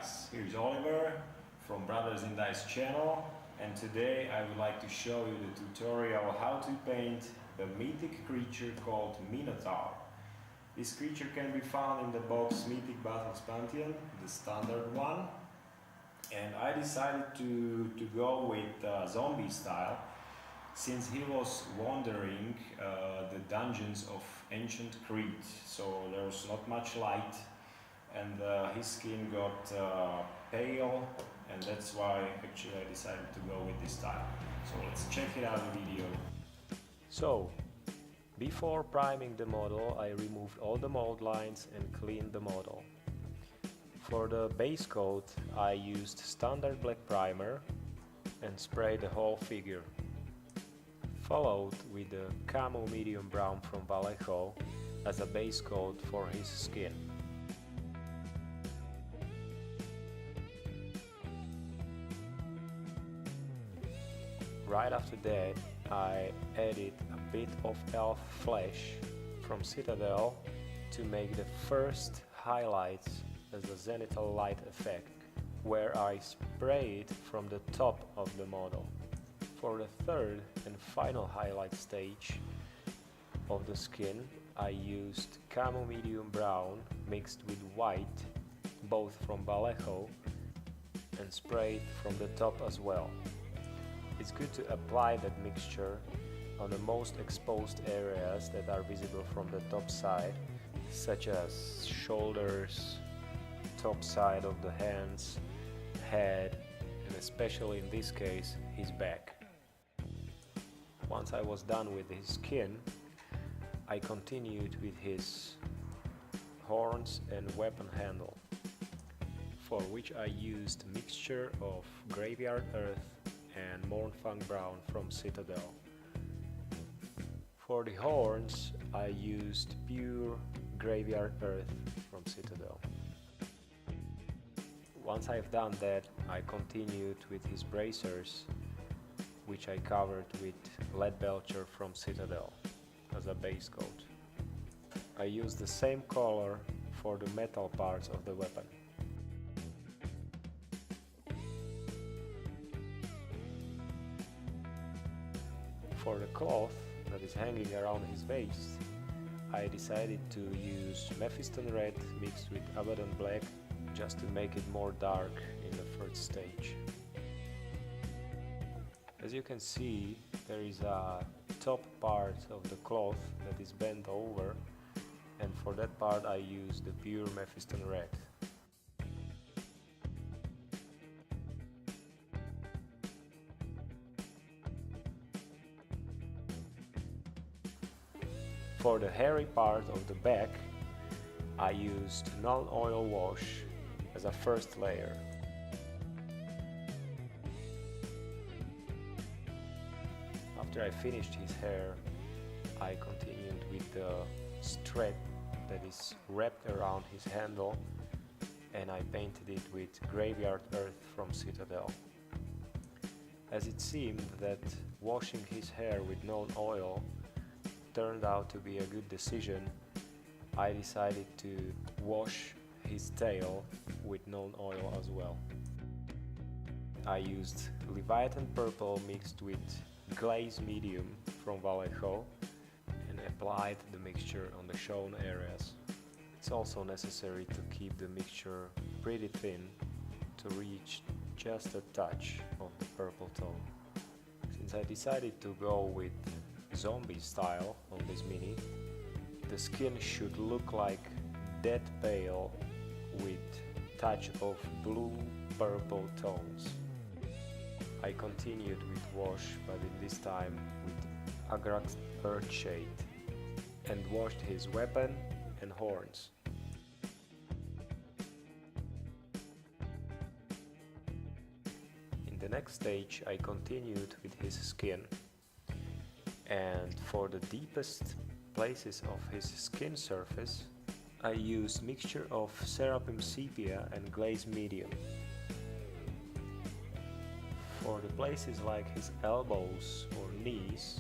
guys, here's Oliver from Brothers in Dice channel, and today I would like to show you the tutorial how to paint the mythic creature called Minotaur. This creature can be found in the box Mythic Battles Pantheon, the standard one, and I decided to go with zombie style since he was wandering the dungeons of ancient Crete, so there was not much light and his skin got pale, and that's why actually I decided to go with this style. So let's check it out the video. So before priming the model, I removed all the mold lines and cleaned the model. For the base coat I used standard black primer and sprayed the whole figure, followed with the camo medium brown from Vallejo as a base coat for his skin. Right after that, I added a bit of elf flesh from Citadel to make the first highlights as a zenithal light effect, where I spray it from the top of the model. For the third and final highlight stage of the skin, I used camo medium brown mixed with white, both from Vallejo, and sprayed from the top as well. It's good to apply that mixture on the most exposed areas that are visible from the top side, such as shoulders, top side of the hands, head, and especially in this case, his back. Once I was done with his skin, I continued with his horns and weapon handle, for which I used a mixture of graveyard earth and Mournfang brown from Citadel. For the horns I used pure graveyard earth from Citadel. Once I've done that, I continued with his bracers, which I covered with lead belcher from Citadel as a base coat. I used the same color for the metal parts of the weapon. For the cloth that is hanging around his waist, I decided to use Mephiston red mixed with Abaddon black just to make it more dark in the first stage. As you can see, there is a top part of the cloth that is bent over, and for that part I used the pure Mephiston red. For the hairy part of the back, I used non-oil wash as a first layer. After I finished his hair, I continued with the strap that is wrapped around his handle, and I painted it with graveyard earth from Citadel. As it seemed that washing his hair with non-oil turned out to be a good decision, I decided to wash his tail with non-oil as well. I used Leviathan purple mixed with glaze medium from Vallejo and applied the mixture on the shown areas. It's also necessary to keep the mixture pretty thin to reach just a touch of the purple tone. Since I decided to go with zombie style on this mini, the skin should look like dead pale with touch of blue purple tones. I continued with wash, but in this time with Agrax Earthshade, and washed his weapon and horns. In the next stage I continued with his skin, and for the deepest places of his skin surface I used mixture of Seraphim Sepia and Glaze Medium. For the places like his elbows or knees,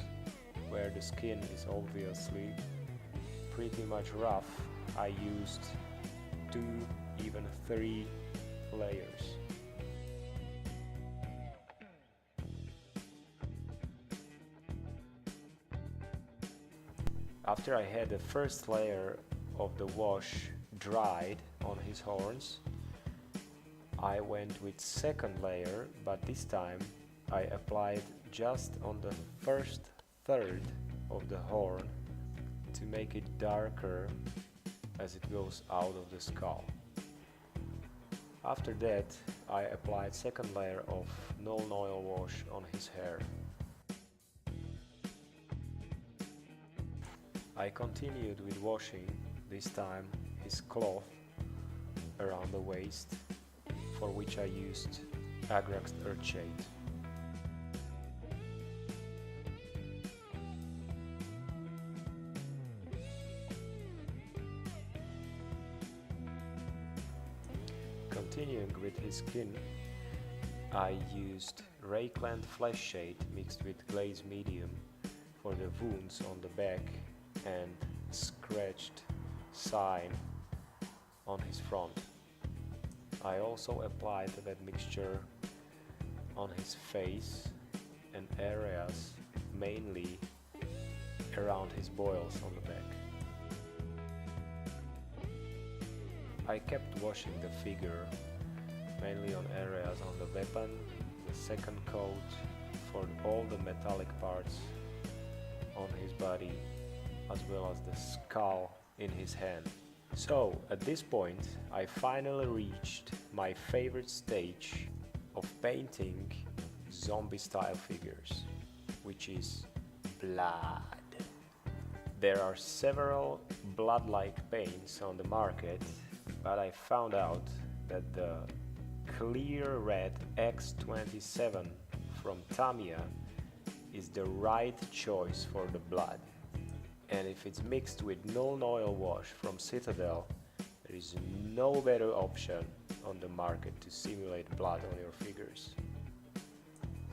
where the skin is obviously pretty much rough, I used 2, even 3 layers. After I had the first layer of the wash dried on his horns, I went with second layer, but this time I applied just on the first third of the horn to make it darker as it goes out of the skull. After that, I applied second layer of null oil wash on his hair. I continued with washing, this time his cloth around the waist, for which I used Agrax Earthshade. Continuing with his skin, I used Rakeland Flesh Shade mixed with glaze medium for the wounds on the back and scratched sign on his front. I also applied that mixture on his face and areas mainly around his boils on the back. I kept washing the figure mainly on areas on the weapon, the second coat for all the metallic parts on his body, as well as the skull in his hand. So at this point I finally reached my favorite stage of painting zombie style figures, which is blood. There are several blood-like paints on the market, but I found out that the clear red X27 from Tamiya is the right choice for the blood. And if it's mixed with null oil wash from Citadel, there is no better option on the market to simulate blood on your figures.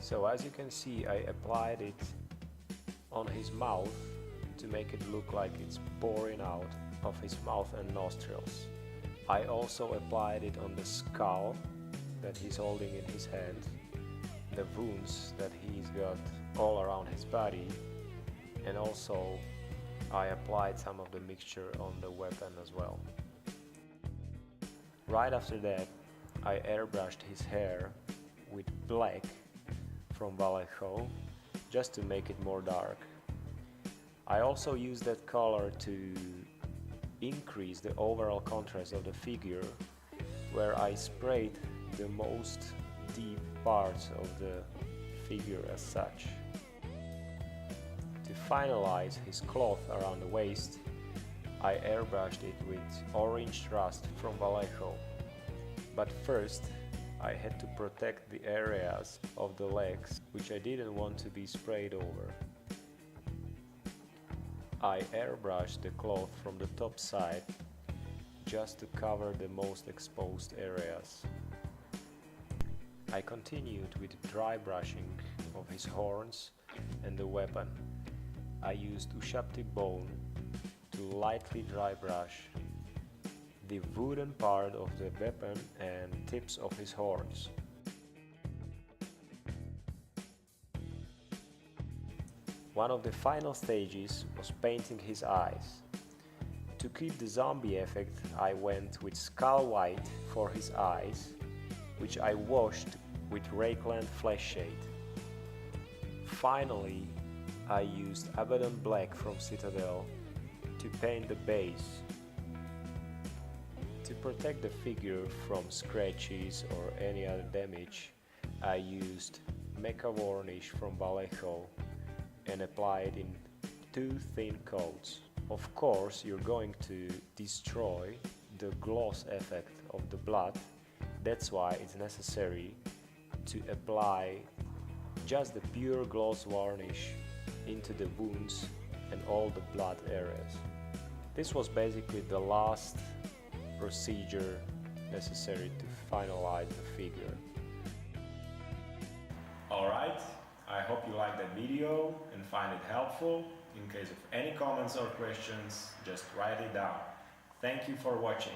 So as you can see, I applied it on his mouth to make it look like it's pouring out of his mouth and nostrils. I also applied it on the skull that he's holding in his hand, the wounds that he's got all around his body, and also I applied some of the mixture on the weapon as well. Right after that, I airbrushed his hair with black from Vallejo just to make it more dark. I also used that color to increase the overall contrast of the figure, where I sprayed the most deep parts of the figure as such. To finalize his cloth around the waist, I airbrushed it with orange rust from Vallejo. But first, I had to protect the areas of the legs which I didn't want to be sprayed over. I airbrushed the cloth from the top side just to cover the most exposed areas. I continued with dry brushing of his horns and the weapon. I used Ushapti bone to lightly dry brush the wooden part of the weapon and tips of his horns. One of the final stages was painting his eyes. To keep the zombie effect, I went with skull white for his eyes, which I washed with Rakeland Flesh Shade. Finally, I used Abaddon Black from Citadel to paint the base. To protect the figure from scratches or any other damage, I used Mecha Varnish from Vallejo and applied in 2 thin coats. Of course, you're going to destroy the gloss effect of the blood. That's why it's necessary to apply just the pure gloss varnish into the wounds and all the blood areas. This was basically the last procedure necessary to finalize the figure. Alright, I hope you liked that video and find it helpful. In case of any comments or questions, just write it down. Thank you for watching.